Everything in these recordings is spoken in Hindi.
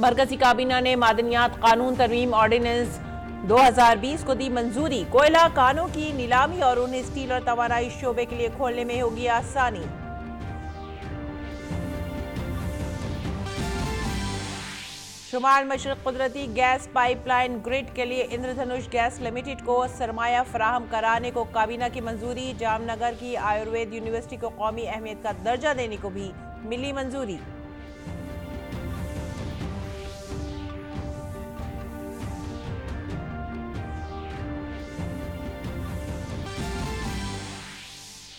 मरकजी काबीना ने मादनियात कानून तरमीम ऑर्डिनेंस 2020 को दी मंजूरी। कोयला कानों की नीलामी और उन्हें स्टील और तवानाई शोबे के लिए खोलने में होगी आसानी। शुमाल मशरक कुदरती गैस पाइपलाइन ग्रिड के लिए इंद्रधनुष गैस लिमिटेड को सरमाया फराहम कराने को काबीना की मंजूरी। जामनगर की आयुर्वेद यूनिवर्सिटी को कौमी अहमियत का दर्जा देने को भी मिली मंजूरी।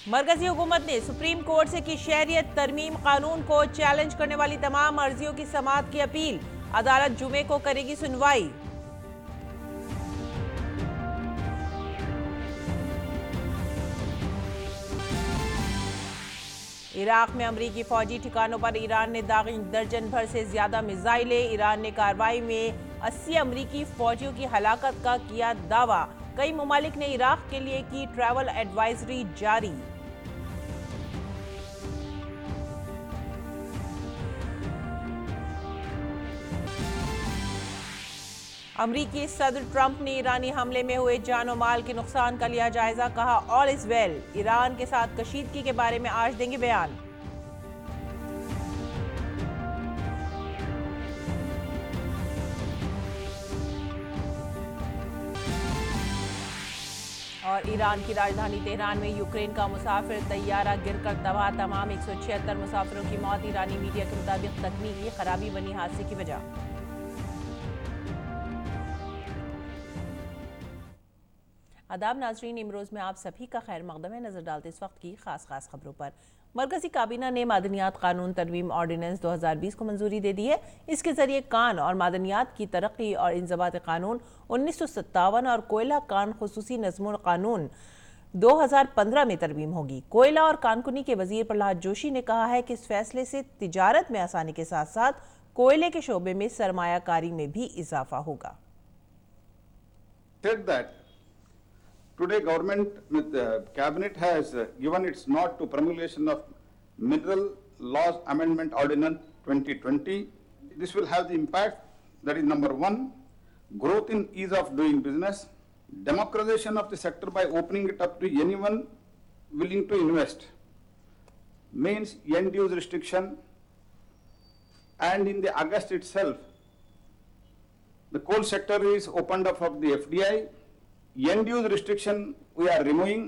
मरकजी हुकूमत ने सुप्रीम कोर्ट से की शहरियत तरमीम कानून को चैलेंज करने वाली तमाम अर्जियों की समाअत की अपील। अदालत जुमे को करेगी सुनवाई। इराक में अमरीकी फौजी ठिकानों पर ईरान ने दागी दर्जन भर से ज्यादा मिसाइलें। ईरान ने कार्रवाई में 80 अमरीकी फौजियों की हलाकत का किया दावा। कई ममालिक ने इराक के लिए की ट्रैवल एडवाइजरी जारी। अमरीकी सदर ट्रंप ने ईरानी हमले में हुए जान और माल के नुकसान का लिया जायजा। कहा ऑल इज वेल। ईरान के साथ कशीदगी के बारे में आज देंगे बयान। और ईरान की राजधानी तेहरान में यूक्रेन का मुसाफिर तैयारा गिरकर तबाह। तमाम 176 मुसाफिरों की मौत। ईरानी मीडिया के मुताबिक तकनीकी खराबी बनी हादसे की वजह। आदाब नाजरीन, इमरोज में आप सभी का खैर मकदम है। नजर डालते इस वक्त की खास खबरों पर। मरकजी काबीना ने मादनियात कानून तरमीम ऑर्डिनेंस 2020 को मंजूरी दे दी है। इसके जरिए कान और मादनियात की तरक्की और इंजबात कानून 1957 और कोयला कान खुसूसी नज़्मुल कानून 2015 में तरमीम होगी। कोयला और कानकुनी के वजीर प्रहलाद जोशी ने कहा है कि इस फैसले से तिजारत में आसानी के साथ साथ कोयले के शोबे में सरमायाकारी में भी इजाफा होगा। Today, cabinet has given its nod to promulgation of Mineral Laws Amendment Ordinance 2020. This will have the impact that is number one, growth in ease of doing business, democratization of the sector by opening it up to anyone willing to invest, means end use restriction, and in the August itself, the coal sector is opened up of the FDI. End use restriction we are removing.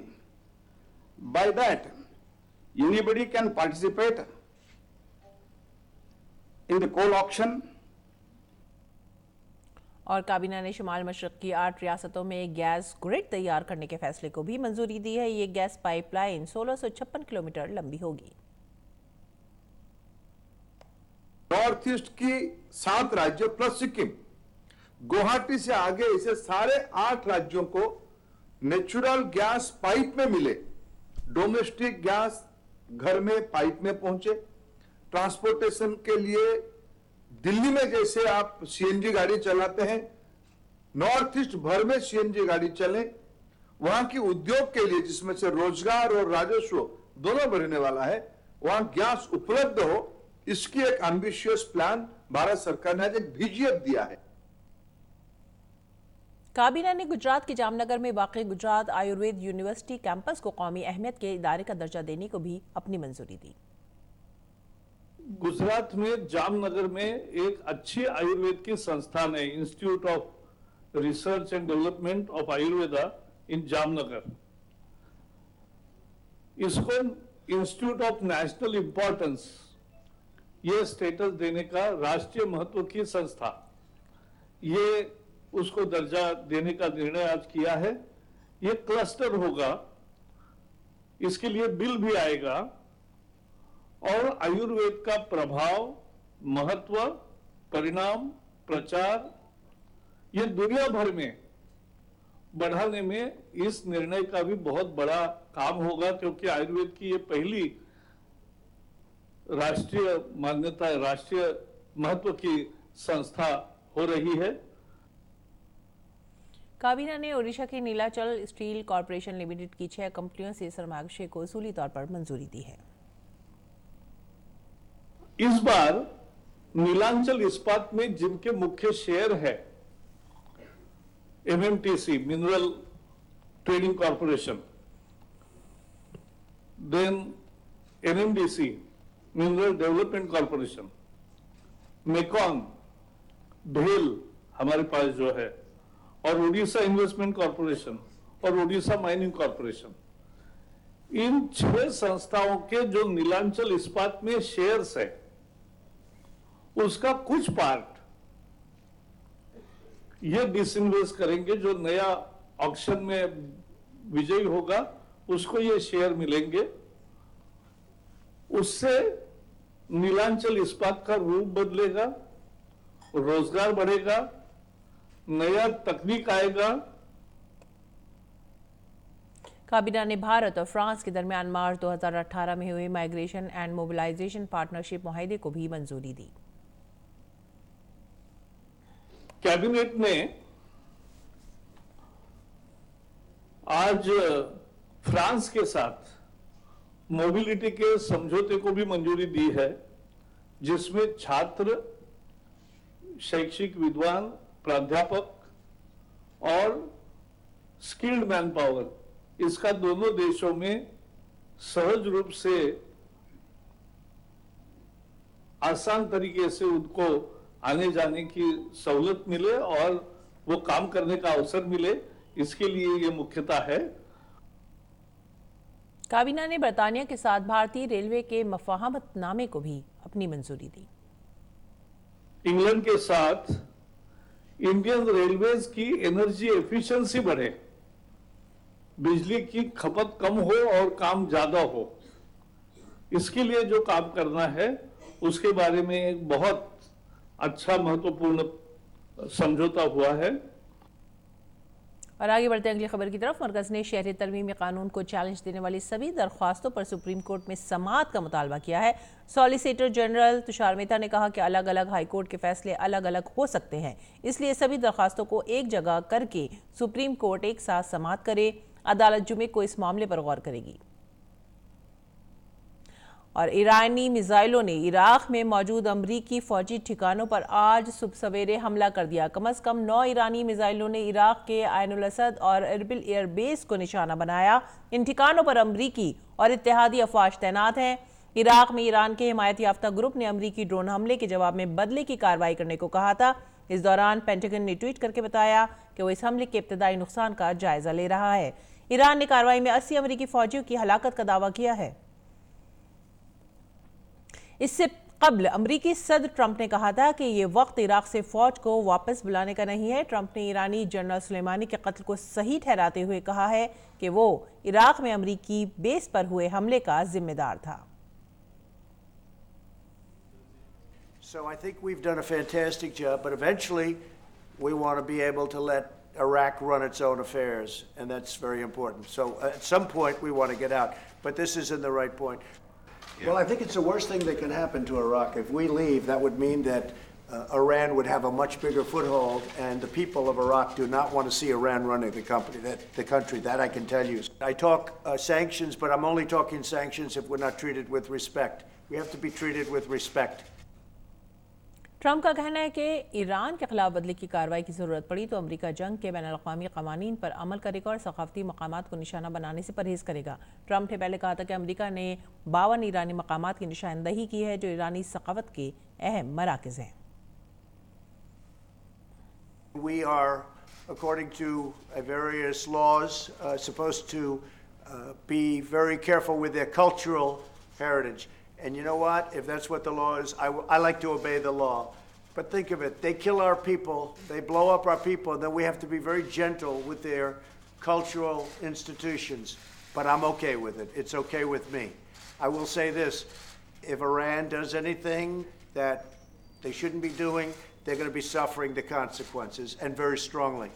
By that, anybody can participate in the coal auction. और काबीना ने शुमाल मशरक की 8 रियासतों में गैस ग्रिड तैयार करने के फैसले को भी मंजूरी दी है। ये गैस पाइपलाइन 1656 किलोमीटर लंबी होगी। नॉर्थ ईस्ट की 7 राज्य प्लस सिक्किम, गुवाहाटी से आगे इसे सारे 8 राज्यों को नेचुरल गैस पाइप में मिले। डोमेस्टिक गैस घर में पाइप में पहुंचे। ट्रांसपोर्टेशन के लिए दिल्ली में जैसे आप सीएनजी गाड़ी चलाते हैं, नॉर्थ ईस्ट भर में सीएनजी गाड़ी चले। वहां की उद्योग के लिए, जिसमें से रोजगार और राजस्व दोनों बढ़ने वाला है, वहां गैस उपलब्ध हो, इसकी एक एम्बिशियस प्लान भारत सरकार ने आज एक विजन दिया है। काबीना ने गुजरात के जामनगर में वाक़ गुजरात आयुर्वेद यूनिवर्सिटी कैंपस को कौमी अहमियत के इदारे का दर्जा देने को भी अपनी मंजूरी दी। गुजरात में जामनगर में एक अच्छी आयुर्वेद की संस्थान है, institute of research and development of Ayurveda in Jamnagar. इसको इंस्टीट्यूट ऑफ नेशनल इंपॉर्टेंस ये स्टेटस देने का, राष्ट्रीय महत्व की संस्था, ये उसको दर्जा देने का निर्णय आज किया है। ये क्लस्टर होगा, इसके लिए बिल भी आएगा और आयुर्वेद का प्रभाव, महत्व, परिणाम, प्रचार ये दुनिया भर में बढ़ाने में इस निर्णय का भी बहुत बड़ा काम होगा, क्योंकि आयुर्वेद की ये पहली राष्ट्रीय मान्यता, राष्ट्रीय महत्व की संस्था हो रही है। काबीना ने ओडिशा की नीलाचल स्टील कॉरपोरेशन लिमिटेड की 6 कंपनियों से सरमायागशे को उसूली तौर पर मंजूरी दी है। इस बार नीलांचल इस्पात में जिनके मुख्य शेयर है MMTC mineral trading corporation, then NMDC mineral development corporation, MECON भेल हमारे पास जो है, और ओडिशा इन्वेस्टमेंट कॉरपोरेशन और ओडिशा माइनिंग कॉरपोरेशन, इन 6 संस्थाओं के जो नीलांचल इस्पात में शेयर्स है उसका कुछ पार्ट ये डिसइन्वेस्ट करेंगे। जो नया ऑक्शन में विजयी होगा उसको ये शेयर मिलेंगे, उससे नीलांचल इस्पात का रूप बदलेगा, रोजगार बढ़ेगा, नया तकनीक आएगा। काबीना ने भारत और फ्रांस के दरमियान मार्च 2018 में हुए माइग्रेशन एंड मोबिलाइजेशन पार्टनरशिप मुआहदे को भी मंजूरी दी। कैबिनेट ने आज फ्रांस के साथ मोबिलिटी के समझौते को भी मंजूरी दी है, जिसमें छात्र, शैक्षिक विद्वान, प्राध्यापक और स्किल्ड मैन पावर, इसका दोनों देशों में सहज रूप से आसान तरीके से उनको आने जाने की सहूलत मिले और वो काम करने का अवसर मिले, इसके लिए ये मुख्यता है। काबीना ने बरतानिया के साथ भारतीय रेलवे के मफाहमतनामे को भी अपनी मंजूरी दी। इंग्लैंड के साथ इंडियन रेलवेज की एनर्जी एफिशिएंसी बढ़े, बिजली की खपत कम हो और काम ज्यादा हो, इसके लिए जो काम करना है उसके बारे में एक बहुत अच्छा महत्वपूर्ण समझौता हुआ है। और आगे बढ़ते अगली खबर की तरफ। मरकज ने शहरी तरमीमी कानून को चैलेंज देने वाली सभी दरख्वास्तों पर सुप्रीम कोर्ट में समाअत का मुतालबा किया है। सॉलिसिटर जनरल तुषार मेहता ने कहा कि अलग अलग हाई कोर्ट के फैसले अलग अलग हो सकते हैं, इसलिए सभी दरख्वास्तों को एक जगह करके सुप्रीम कोर्ट एक साथ समाअत करे। अदालत जुमे को इस मामले पर गौर करेगी। और ईरानी मिसाइलों ने इराक में मौजूद अमरीकी फौजी ठिकानों पर आज सुबह सवेरे हमला कर दिया। कम से कम 9 ईरानी मिसाइलों ने इराक के आयनुल असद और एरबिल एयरबेस को निशाना बनाया। इन ठिकानों पर अमरीकी और इत्तेहादी अफवाज तैनात हैं। इराक में ईरान के हिमायत याफ्ता ग्रुप ने अमरीकी ड्रोन हमले के जवाब में बदले की कार्रवाई करने को कहा था। इस दौरान पेंटागन ने ट्वीट करके बताया कि वो इस हमले के इब्तदाई नुकसान का जायजा ले रहा है। ईरान ने कार्रवाई में 80 अमरीकी फौजियों की हलाकत का दावा किया है। इससे कबल अमरीकी सदर ट्रंप ने कहा था कि ये वक्त इराक से फौज को वापस बुलाने का नहीं है। ट्रंप ने ईरानी जनरल सुलेमानी के कत्ल को सही ठहराते हुए कहा है कि वो इराक में अमरीकी बेस पर हुए हमले का जिम्मेदार था। So I think we've done a fantastic job, but eventually we want to be able to let Iraq run its own affairs, and that's very important. So at some point we want to get out, but this is in the right point. Well, I think it's the worst thing that can happen to Iraq. If we leave, that would mean that Iran would have a much bigger foothold, and the people of Iraq do not want to see Iran running the country. That I can tell you. I talk sanctions, but I'm only talking sanctions if we're not treated with respect. We have to be treated with respect. Trump का कहना है कि ईरान के खिलाफ बदले की कार्रवाई की ज़रूरत पड़ी तो अमेरिका जंग के बैनुल-अक़वामी क़वानीन पर अमल करेगा और सक़ाफ़ती मकामात को निशाना बनाने से परहेज़ करेगा। ट्रंप ने पहले कहा था कि अमेरिका ने 52 ईरानी मकामात की निशानदही की है जो ईरानी सक़ाफ़त के अहम मराकज़ हैं। We are, according to various laws, supposed to be very careful with their cultural heritage. And you know what? If that's what the law is, I like to obey the law. But think of it. They kill our people. They blow up our people. And then we have to be very gentle with their cultural institutions. But I'm okay with it. It's okay with me. I will say this. If Iran does anything that they shouldn't be doing, they're going to be suffering the consequences, and very strongly.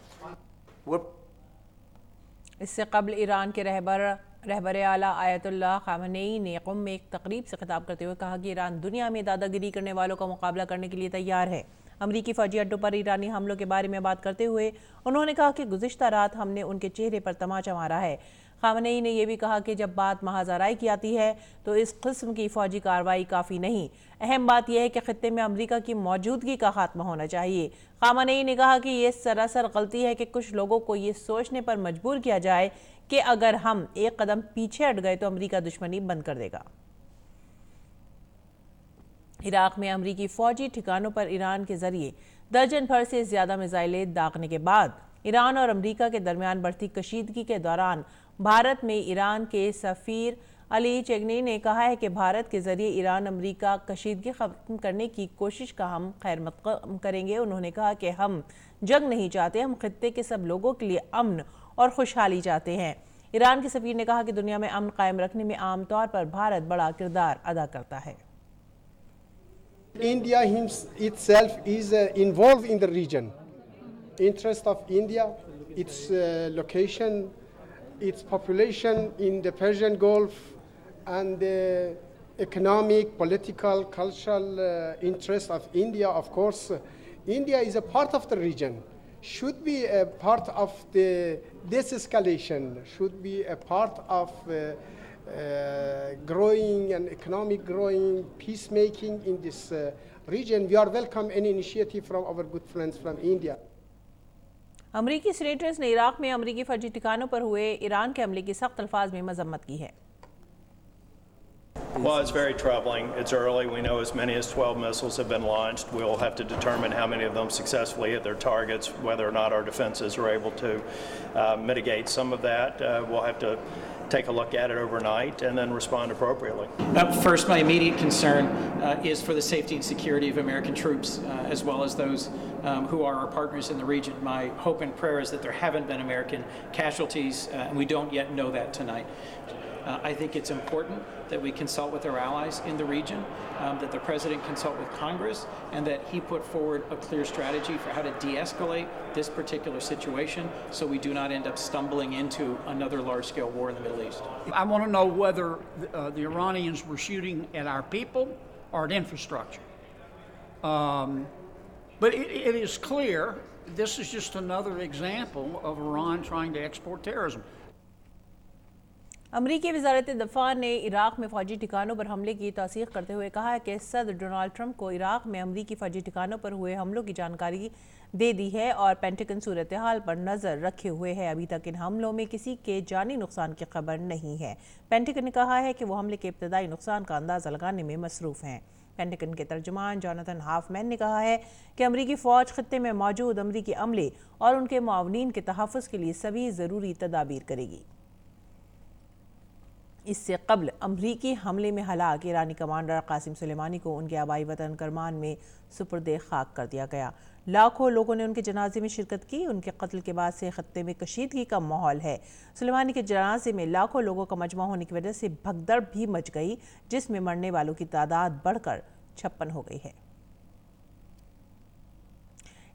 इससे कबल ईरान के रहबर आला आयतुल्लाह ख़ामेनी ने क़ुम में एक तकरीब से खिताब करते हुए कहा कि ईरान दुनिया में दादागिरी करने वालों का मुकाबला करने के लिए तैयार है। अमरीकी फ़ौजी अड्डों पर ईरानी हमलों के बारे में बात करते हुए उन्होंने कहा कि गुज़िश्ता रात हमने उनके चेहरे पर तमाचा मारा है। खामनेई ने यह भी कहा कि जब बात महाज़ाराई की आती है तो इस किस्म की फौजी कार्रवाई काफ़ी नहीं, अहम बात यह है कि खित्ते में अमेरिका की मौजूदगी का खात्मा होना चाहिए। खामनेई ने कहा कि यह सरासर गलती है कि कुछ लोगों को ये सोचने पर मजबूर किया जाए कि अगर हम एक कदम पीछे हट गए तो अमेरिका दुश्मनी बंद कर देगा। इराक में अमरीकी फौजी ठिकानों पर ईरान के जरिए दर्जन भर से ज्यादा मिसाइलें दागने के बाद ईरान और अमेरिका के दरमियान बढ़ती कशीदगी के दौरान भारत में ईरान के सफीर अली चेगनी ने कहा है कि भारत के जरिए ईरान अमेरिका कशीदगी खत्म करने की कोशिश का हम खैर मकदम करेंगे। उन्होंने कहा कि हम जंग नहीं चाहते, हम खित्ते के सब लोगों के लिए अमन और खुशहाली चाहते हैं। ईरान के सफीर ने कहा कि दुनिया में अमन कायम रखने में आमतौर पर भारत बड़ा किरदार अदा करता है। India itself is involved in the region. Interest of India, its location, its population in the Persian Gulf, and the economic, political, cultural interest of India, of course. India is a part of the region, should be a part of the de-escalation, should be a part of growing and economic growing, peacemaking in this region. We are welcome any initiative from our good friends from India. अमरीकी सीनेटर्स ने इराक में अमरीकी फौजी ठिकानों पर हुए ईरान के हमले की सख्त अल्फाज में मजम्मत की है। Well, it's very troubling. It's early. We know as many as 12 missiles have been launched. We'll have to determine how many of them successfully hit their targets, whether or not our defenses are able to mitigate some of that. We'll have to take a look at it overnight and then respond appropriately. First, my immediate concern is for the safety and security of American troops, as well as those who are our partners in the region. My hope and prayer is that there haven't been American casualties, and we don't yet know that tonight. I think it's important that we consult with our allies in the region, that the President consult with Congress, and that he put forward a clear strategy for how to de-escalate this particular situation so we do not end up stumbling into another large-scale war in the Middle East. I want to know whether the Iranians were shooting at our people or at infrastructure. But it is clear this is just another example of Iran trying to export terrorism. अमरीकी वजारत दफा ने इराक में फौजी ठिकानों पर हमले की तौसीक़ करते हुए कहा है कि सदर डोनाल्ड ट्रंप को इराक में अमरीकी फौजी ठिकानों पर हुए हमलों की जानकारी दे दी है और पेंटागन सूरत हाल पर नज़र रखे हुए है। अभी तक इन हमलों में किसी के जानी नुकसान की खबर नहीं है। पेंटागन ने कहा है कि वो हमले के इब्तदाई नुकसान का अंदाज़ा लगाने में मसरूफ़ हैं। पेंटागन के तर्जुमान जोनाथन हाफमैन ने कहा है कि अमरीकी फ़ौज खित्ते में मौजूद अमरीकी अमले और उनके मुआवनीन के तहफ़्फ़ुज़ के लिए सभी ज़रूरी तदाबीर करेगी। इससे कबल अमरीकी हमले में हलाक ईरानी कमांडर कासिम सुलेमानी को उनके आबाई वतन करमान में सुपुर्दे खाक कर दिया गया। लाखों लोगों ने उनके जनाजे में शिरकत की। उनके कत्ल के बाद से खत्ते में कशीदगी का माहौल है। सुलेमानी के जनाजे में लाखों लोगों का मजमा होने की वजह से भगदड़ भी मच गई, जिसमें मरने वालों की तादाद बढ़कर 56 हो गई है।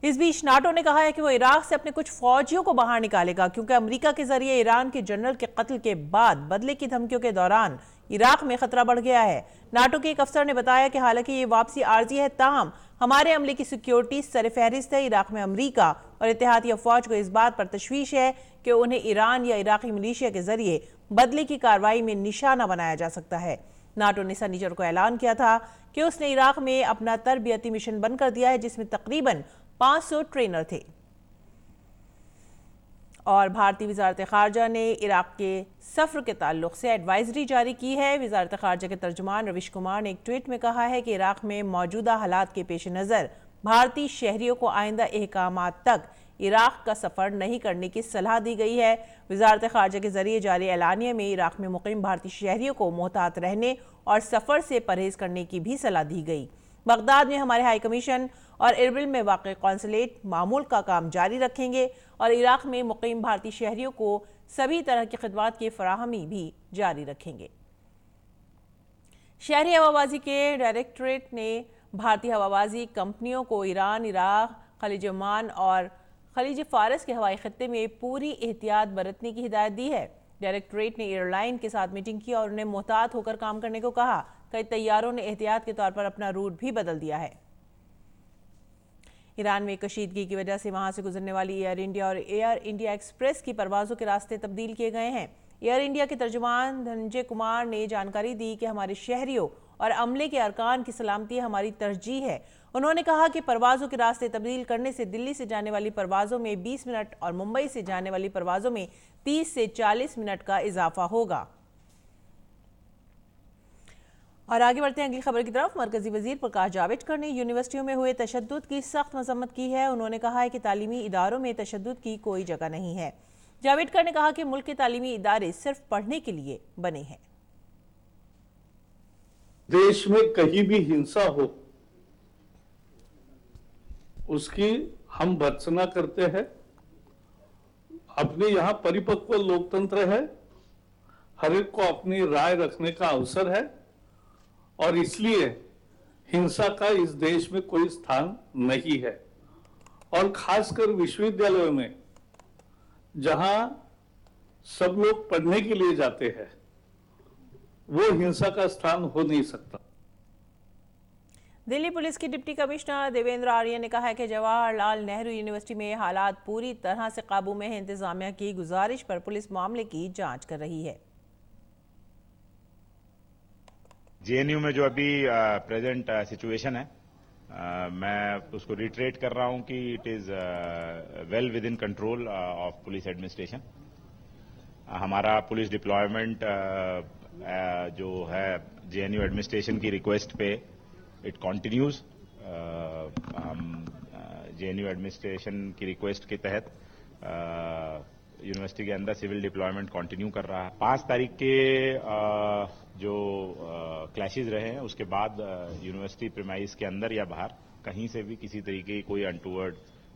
इस बीच नाटो ने कहा है कि वो इराक से अपने कुछ फौजियों को बाहर निकालेगा, क्योंकि अमेरिका के जरिए ईरान के जनरल के कत्ल के बाद बदले की धमकियों के दौरान इराक में खतरा बढ़ गया है। नाटो के एक अफसर ने बताया कि हालांकि ये वापसी आर्जी है, ताहम हमारे अमले की सिक्योरिटी सरफहरिस्त है। इराक में अमेरिका और इत्तेहादी अफवाज को इस बात पर तशवीश है कि उन्हें ईरान या इराकी मिलिशिया के जरिए बदले की कार्रवाई में निशाना बनाया जा सकता है। नाटो ने शनिचर को ऐलान किया था कि उसने इराक में अपना तरबियती मिशन बंद कर दिया है, जिसमें तकरीबन 500 ट्रेनर थे। और भारतीय वजारत खारजा ने इराक के सफ़र के ताल्लुक से एडवाइजरी जारी की है। वजारत खारजा के तर्जुमान रवीश कुमार ने एक ट्वीट में कहा है कि इराक में मौजूदा हालात के पेश नज़र भारतीय शहरियों को आइंदा अहकामात तक इराक का सफ़र नहीं करने की सलाह दी गई है। वजारत खारजा के जरिए जारी एलानिया में इराक में मुकीम भारतीय शहरियों को मोहतात रहने और सफ़र से परहेज करने की भी सलाह दी गई। बगदाद में हमारे हाई कमीशन और इरबिल में वाक़ कौंसलेट मामूल का काम जारी रखेंगे और इराक में मुकीम भारतीय शहरियों को सभी तरह की खिदमात की फराहमी भी जारी रखेंगे। शहरी हवाबाजी के डायरेक्टरेट ने भारतीय हवाबाजी कंपनियों को ईरान, इराक, खलीज ओमान और खलीज फारस के हवाई खत्ते में पूरी एहतियात बरतने की हिदायत दी है। डायरेक्टरेट ने एयरलाइन के साथ मीटिंग की और उन्हें मोहतात होकर काम करने को कहा। कई तैयारों ने एहतियात के तौर पर अपना रूट भी बदल दिया है। ईरान में कशीदगी की वजह से वहां से गुजरने वाली एयर इंडिया और एयर इंडिया एक्सप्रेस की परवाज़ों के रास्ते तब्दील किए गए हैं। एयर इंडिया के तर्जुमान धनंजय कुमार ने जानकारी दी कि हमारे शहरियों और अमले के अरकान की सलामती हमारी तरजीह है। उन्होंने कहा कि परवाज़ों के रास्ते तब्दील करने से दिल्ली से जाने वाली परवाज़ों में 20 मिनट और मुंबई से जाने वाली परवाज़ों में 30 से 40 मिनट का इजाफा होगा। और आगे बढ़ते हैं अगली खबर की तरफ। मरकजी वजीर प्रकाश जावड़ेकर ने यूनिवर्सिटियों में हुए तशद्दुद की सख्त मजम्मत की है। उन्होंने कहा है कि तालीमी इदारों में तशद्दुद की कोई जगह नहीं है। जावड़ेकर ने कहा कि मुल्क के तालीमी इदारे सिर्फ पढ़ने के लिए बने हैं। देश में कहीं भी हिंसा हो उसकी हम भर्त्सना करते हैं। अपने यहाँ परिपक्व लोकतंत्र है, हर एक को अपनी राय रखने का अवसर है और इसलिए हिंसा का इस देश में कोई स्थान नहीं है। और खासकर विश्वविद्यालयों में जहां सब लोग पढ़ने के लिए जाते हैं वो हिंसा का स्थान हो नहीं सकता। दिल्ली पुलिस के डिप्टी कमिश्नर देवेंद्र आर्य ने कहा है कि जवाहरलाल नेहरू यूनिवर्सिटी में हालात पूरी तरह से काबू में है। इंतजामिया की गुजारिश पर पुलिस मामले की जांच कर रही है। जेएनयू में जो अभी प्रेजेंट सिचुएशन है, मैं उसको रिट्रेट कर रहा हूं कि it is well with in control of police administration. हमारा पुलिस डिप्लॉयमेंट जो है जेएनयू एडमिनिस्ट्रेशन की रिक्वेस्ट पे इट कंटिन्यूज। हम जेएनयू एडमिनिस्ट्रेशन की रिक्वेस्ट के तहत यूनिवर्सिटी के अंदर सिविल डिप्लॉयमेंट कंटिन्यू कर रहा है। 5 तारीख के जो क्लैशेज रहे हैं उसके बाद यूनिवर्सिटी प्रीमाइस के अंदर या बाहर कहीं से भी किसी तरीके की कोई अनटूवर्ड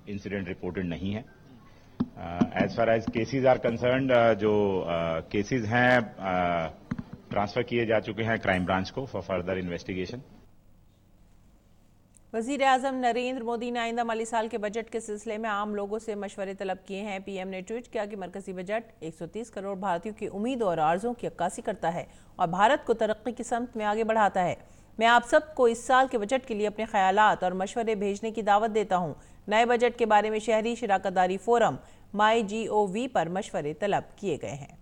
इंसिडेंट रिपोर्टेड नहीं है। As far as cases are concerned, जो केसेज हैं ट्रांसफर किए जा चुके हैं क्राइम ब्रांच को फॉर फर्दर इन्वेस्टिगेशन। वजीर आजम नरेंद्र मोदी ने आइंदा माली साल के बजट के सिलसिले में आम लोगों से मशवरे तलब किए हैं। पीएम ने ट्वीट किया कि मरकजी बजट 130 करोड़ भारतीयों की उम्मीद और आर्जों की अक्कासी करता है और भारत को तरक्की की समत में आगे बढ़ाता है। मैं आप सबको इस साल के बजट के लिए अपने ख्यालात और मशवरे भेजने की दावत देता हूँ। नए बजट के बारे में शहरी शिराकतदारी फोरम MyGov पर मशवरे तलब किए गए हैं।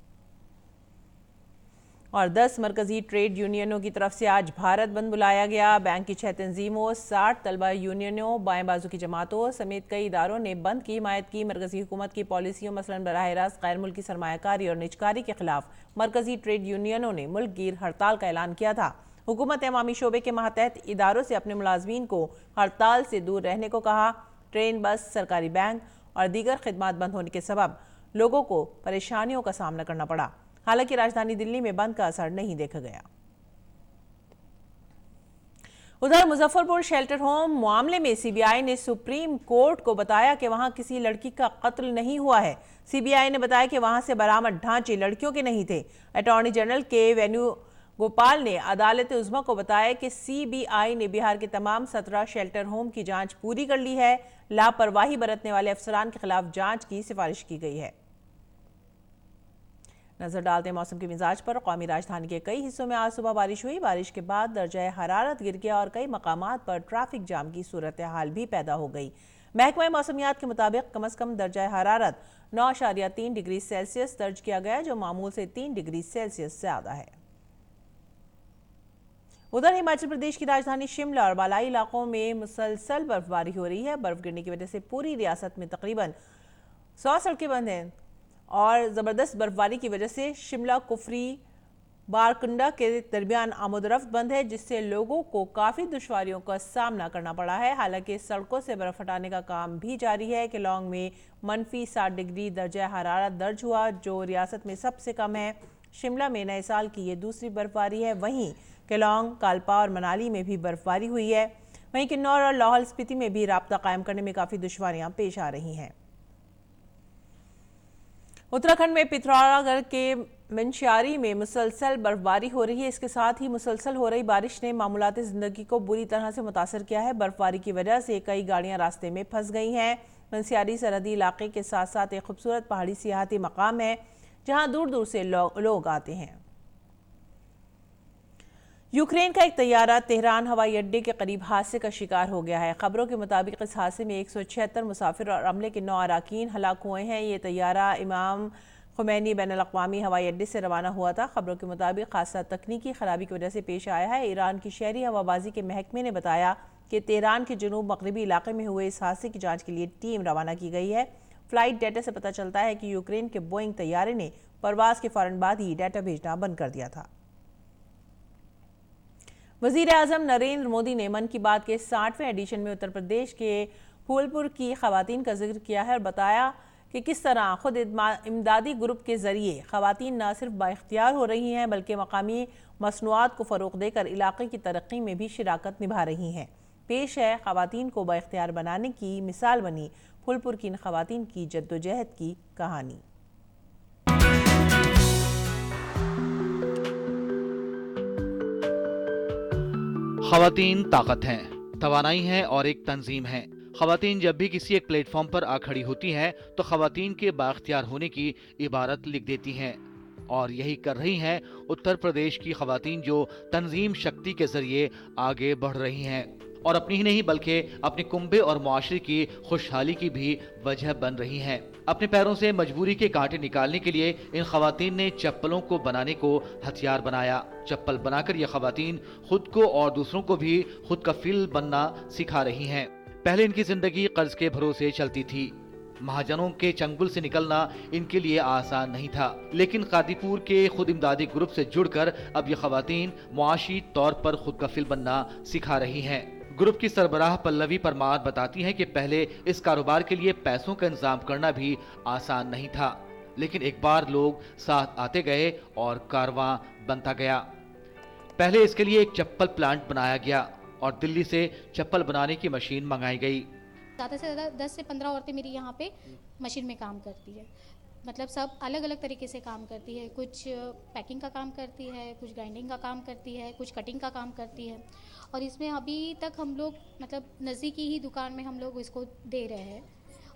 और 10 मरकजी ट्रेड यूनियनों की तरफ से आज भारत बंद बुलाया गया। बैंक की 6 तंजीमों, 60 तलबा यूनियनों, बाएं बाजू की जमातों समेत कई इदारों ने बंद की हिमायत की। मरकजी हुकूमत की पॉलिसियों मसलन बराह रास्त गैर मुल्की सरमायाकारी और निजकारी के खिलाफ मरकजी ट्रेड यूनियनों ने मुल्क गिर हड़ताल का ऐलान किया था। हुकूमत ने अवामी शोबे के मातहत इदारों से अपने मुलाजमीन को हड़ताल से दूर रहने को कहा। ट्रेन, बस, सरकारी बैंक और दीगर खिदमात बंद होने के सबब लोगों को परेशानियों का सामना करना पड़ा। हालांकि राजधानी दिल्ली में बंद का असर नहीं देखा गया। उधर मुजफ्फरपुर शेल्टर होम मामले में सीबीआई ने सुप्रीम कोर्ट को बताया कि वहां किसी लड़की का कत्ल नहीं हुआ है। सीबीआई ने बताया कि वहां से बरामद ढांचे लड़कियों के नहीं थे। अटॉर्नी जनरल के वेणुगोपाल ने अदालत उज़्मा को बताया कि सीबीआई ने बिहार के तमाम 17 शेल्टर होम की जांच पूरी कर ली है। लापरवाही बरतने वाले अफसरान के खिलाफ जांच की सिफारिश की गई है। नजर डालते हैं मौसम के मिजाज पर। कौमी राजधानी के कई हिस्सों में आज सुबह बारिश हुई। बारिश के बाद दर्जा हरारत गिर गया और कई मकामात पर ट्रैफिक जाम की सूरत हाल भी पैदा हो गई। महकमा मौसमियात के मुताबिक कम से कम दर्जा हरारत 9.3 डिग्री सेल्सियस दर्ज किया गया, जो मामूल से 3 डिग्री सेल्सियस ज्यादा है। उधर हिमाचल प्रदेश की राजधानी शिमला और बालाई इलाकों में मुसलसल बर्फबारी हो रही है। बर्फ गिरने की वजह से पूरी रियासत में तकरीबन 100 सड़कें बंद हैं और ज़बरदस्त बर्फबारी की वजह से शिमला कुफरी बारकुंडा के दरमियान आमदरफ्त बंद है, जिससे लोगों को काफ़ी दुश्वारियों का सामना करना पड़ा है। हालांकि सड़कों से बर्फ हटाने का काम भी जारी है। केलोंग में -60 डिग्री दर्जा हरारत दर्ज हुआ, जो रियासत में सबसे कम है। शिमला में नए साल की ये दूसरी बर्फबारी है। वहीं केलोंग, कालपा और मनाली में भी बर्फबारी हुई है। वहीं किन्नौर और लाहौल स्पीति में भी राब्ता कायम करने में काफ़ी दुश्वारियाँ पेश आ रही हैं। उत्तराखंड में पिथौरागढ़ के मंशियारी में मुसलसल बर्फबारी हो रही है। इसके साथ ही मुसलसल हो रही बारिश ने मामूलाती ज़िंदगी को बुरी तरह से मुतासर किया है। बर्फबारी की वजह से कई गाड़ियां रास्ते में फंस गई हैं। मंशियारी सरहदी इलाके के साथ साथ एक खूबसूरत पहाड़ी सियाहती मकाम है, जहां दूर दूर से लोग आते हैं। यूक्रेन का एक तैयारा तेहरान हवाई अड्डे के करीब हादसे का शिकार हो गया है। खबरों के मुताबिक इस हादसे में 176 मुसाफिर और अमले के 9 अरकान हलाक हुए हैं। ये तैयारा इमाम खुमैनी बैनुल-अक़वामी हवाई अड्डे से रवाना हुआ था। खबरों के मुताबिक हादसा तकनीकी खराबी की वजह से पेश आया है। ईरान की शहरी हवाबाजी के महकमे ने बताया कि तेहरान के जनूब मगरबी इलाके में हुए इस हादसे की जांच के लिए टीम रवाना की गई है। फ्लाइट डाटा से पता चलता है कि यूक्रेन के बोइंग तैयारे ने परवाज के फौरन बाद ही डाटा भेजना बंद कर दिया था। वज़ीर आज़म नरेंद्र मोदी ने मन की बात के 60वें एडिशन में उत्तर प्रदेश के फूलपुर की खवातीन का जिक्र किया है और बताया कि किस तरह खुद इमदादी ग्रुप के ज़रिए खवातीन न सिर्फ बाइख्तियार हो रही हैं बल्कि मकामी मसनूआत को फ़रोग़ देकर इलाक़े की तरक्की में भी शिराकत निभा रही हैं। पेश है खवातीन को बाइख्तियार बनाने की मिसाल बनी फूलपुर की इन खवातीन की जद्दोजहद की कहानी। खवातीन ताकत हैं, तवानाई है और एक तंजीम है। खवातीन जब भी किसी एक प्लेटफॉर्म पर आ खड़ी होती हैं तो खवातीन के बाख्तियार होने की इबारत लिख देती हैं और यही कर रही हैं उत्तर प्रदेश की खवातीन जो तंजीम शक्ति के जरिए आगे बढ़ रही हैं और अपनी ही नहीं बल्कि अपने कुंबे और मुआशरे की खुशहाली की भी वजह बन रही हैं। अपने पैरों से मजबूरी के कांटे निकालने के लिए इन खवातीन ने चप्पलों को बनाने को हथियार बनाया। चप्पल बनाकर ये खवातीन खुद को और दूसरों को भी खुद कफील बनना सिखा रही हैं। पहले इनकी जिंदगी कर्ज के भरोसे चलती थी। महाजनों के चंगुल से निकलना इनके लिए आसान नहीं था, लेकिन कादीपुर के खुद इमदादी ग्रुप से जुड़कर अब ये खवातीन मुआशी तौर पर खुद कफील बनना सिखा रही हैं। ग्रुप की सरबराह पल्लवी परमार बताती हैं कि पहले इस कारोबार के लिए पैसों का इंतजाम करना भी आसान नहीं था, लेकिन एक बार लोग साथ आते गए और कारवां बनता गया। पहले इसके लिए एक चप्पल प्लांट बनाया गया और दिल्ली से चप्पल बनाने की मशीन मंगाई गई। ज़्यादा से ज़्यादा 10 से 15 औरतें मेरी यहाँ पे मशीन में काम करती है। मतलब सब अलग अलग तरीके से काम करती है। कुछ पैकिंग का काम करती है, कुछ ग्राइंडिंग का काम करती है, कुछ कटिंग का काम करती है। और इसमें अभी तक हम लोग मतलब नज़दीकी ही दुकान में हम लोग इसको दे रहे हैं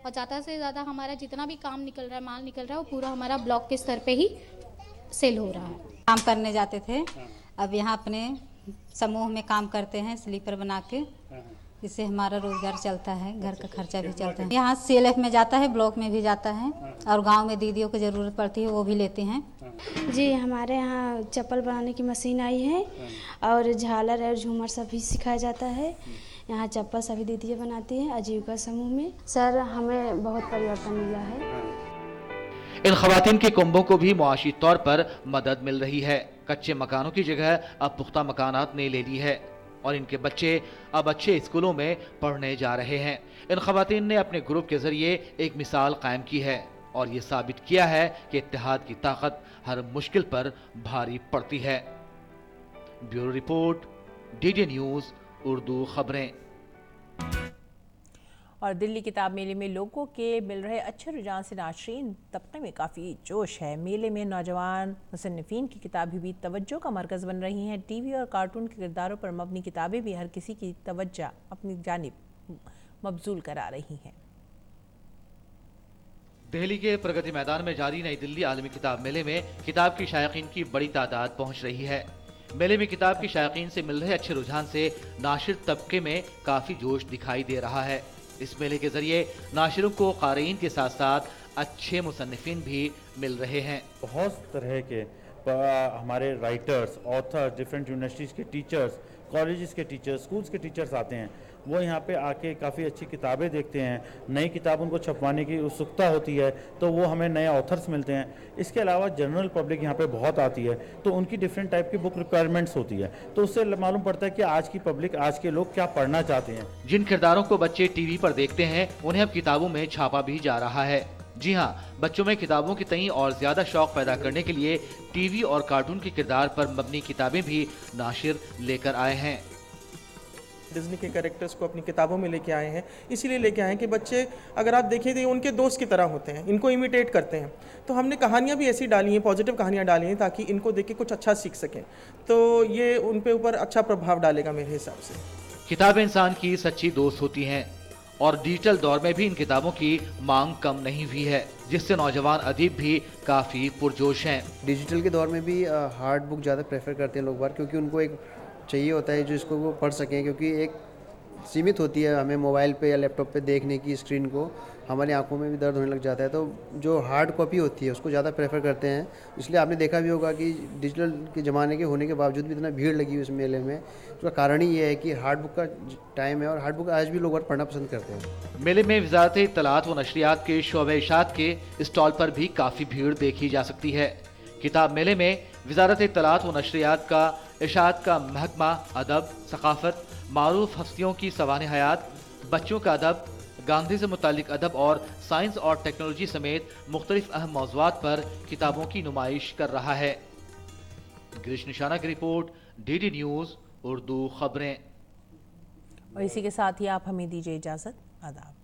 और ज़्यादा से ज़्यादा हमारा जितना भी काम निकल रहा है, माल निकल रहा है, वो पूरा हमारा ब्लॉक के स्तर पे ही सेल हो रहा है। काम करने जाते थे, अब यहाँ अपने समूह में काम करते हैं स्लीपर बना के, इससे हमारा रोजगार चलता है, घर का खर्चा भी चलता है। यहाँ CLF में जाता है, ब्लॉक में भी जाता है और गांव में दीदियों को ज़रूरत पड़ती है वो भी लेते हैं। जी, हमारे यहाँ चप्पल बनाने की मशीन आई है और झालर और झूमर सभी सिखाया जाता है। यहाँ चप्पल सभी दीदियाँ बनाती हैं आजीविका समूह में। सर, हमें बहुत परिवर्तन मिला है। इन खवातीन के कुंभों को भी मुआशी तौर पर मदद मिल रही है। कच्चे मकानों की जगह अब पुख्ता मकानात ने ले ली है और इनके बच्चे अब अच्छे स्कूलों में पढ़ने जा रहे हैं। इन खवातीन ने अपने ग्रुप के जरिए एक मिसाल कायम की है और ये साबित किया है कि इत्तेहाद की ताकत हर मुश्किल पर भारी पड़ती है। Bureau report, DD news Urdu खबरें। और दिल्ली किताब मेले में लोगों के मिल रहे अच्छे रुझान से नाज़रीन तबके में काफ़ी जोश है। मेले में नौजवान मुसन्निफ़ीन की किताबें भी तवज्जो का मरकज़ बन रही हैं। टीवी और कार्टून के किरदारों पर मबनी किताबें भी हर किसी की तवज्जो अपनी जानिब मबजूल करा रही हैं। दिल्ली के प्रगति मैदान में जारी नई दिल्ली आलमी किताब मेले में किताब की शायकीन की बड़ी तादाद पहुँच रही है। मेले में किताब की शायकीन से मिल रहे अच्छे रुझान से नाशिर तबके में काफ़ी जोश दिखाई दे रहा है। इस मेले के जरिए नाशिरों को क़ारीन के साथ साथ अच्छे मुसन्निफ़ीन भी मिल रहे हैं। बहुत तरह के हमारे राइटर्स, ऑथर, डिफरेंट यूनिवर्सिटीज़ के टीचर्स, कॉलेजेस के टीचर्स, स्कूल्स के टीचर्स आते हैं। वो यहाँ पे आके काफ़ी अच्छी किताबें देखते हैं, नई किताब उनको छपवाने की उत्सुकता होती है तो वो हमें नए ऑथर्स मिलते हैं। इसके अलावा जनरल पब्लिक यहाँ पे बहुत आती है तो उनकी डिफरेंट टाइप की बुक रिक्वायरमेंट्स होती है, तो उससे मालूम पड़ता है कि आज की पब्लिक, आज के लोग क्या पढ़ना चाहते हैं। जिन किरदारों को बच्चे टीवी पर देखते हैं उन्हें अब किताबों में छापा भी जा रहा है। जी हाँ, बच्चों में किताबों की तई और ज्यादा शौक पैदा करने के लिए टीवी और कार्टून के किरदार पर मबनी किताबें भी नाशिर लेकर आए हैं। डिज्नी के कैरेक्टर्स को अपनी किताबों में लेके आए हैं, इसीलिए लेके आए हैं कि बच्चे, अगर आप देखें तो उनके दोस्त की तरह होते हैं, इनको इमिटेट करते हैं। तो हमने कहानियाँ भी ऐसी डाली हैं, पॉजिटिव कहानियाँ डाली हैं ताकि इनको देख के कुछ अच्छा सीख सकें, तो ये उन पे ऊपर अच्छा प्रभाव डालेगा मेरे हिसाब से। किताबें इंसान की सच्ची दोस्त होती हैं और डिजिटल दौर में भी इन किताबों की मांग कम नहीं हुई है, जिससे नौजवान अदीब भी काफ़ी पुरजोश हैं। डिजिटल के दौर में भी हार्ड बुक ज़्यादा प्रेफर करते हैं लोग बार, क्योंकि उनको एक चाहिए होता है जो इसको वो पढ़ सकें, क्योंकि एक सीमित होती है हमें मोबाइल पे या लैपटॉप पे देखने की स्क्रीन को, हमारी आंखों में भी दर्द होने लग जाता है। तो जो हार्ड कॉपी होती है उसको ज़्यादा प्रेफर करते हैं। इसलिए आपने देखा भी होगा कि डिजिटल के ज़माने के होने के बावजूद भी इतना भीड़ लगी हुई इस मेले में। उसका कारण ही ये है कि हार्ड बुक का टाइम है और हार्ड बुक आज भी लोग और पढ़ना पसंद करते हैं। मेले में वजारत इत्तलात व नशरियात के शोबे इशात के स्टॉल पर भी काफ़ी भीड़ देखी जा सकती है। किताब मेले में वजारत इत्तलात व नशरियात का, इशात का महकमा, अदब, सकाफत, मारूफ हस्तियों की सवाने हयात, बच्चों का अदब, गांधी से मुतालिक अदब और साइंस और टेक्नोलॉजी समेत मुख्तलिफ अहम मौज़ूआत पर किताबों की नुमाइश कर रहा है। गिरीश निशाना की रिपोर्ट, DD न्यूज़ उर्दू खबरें। और इसी के साथ ही आप हमें दीजिए इजाज़त। आदाब।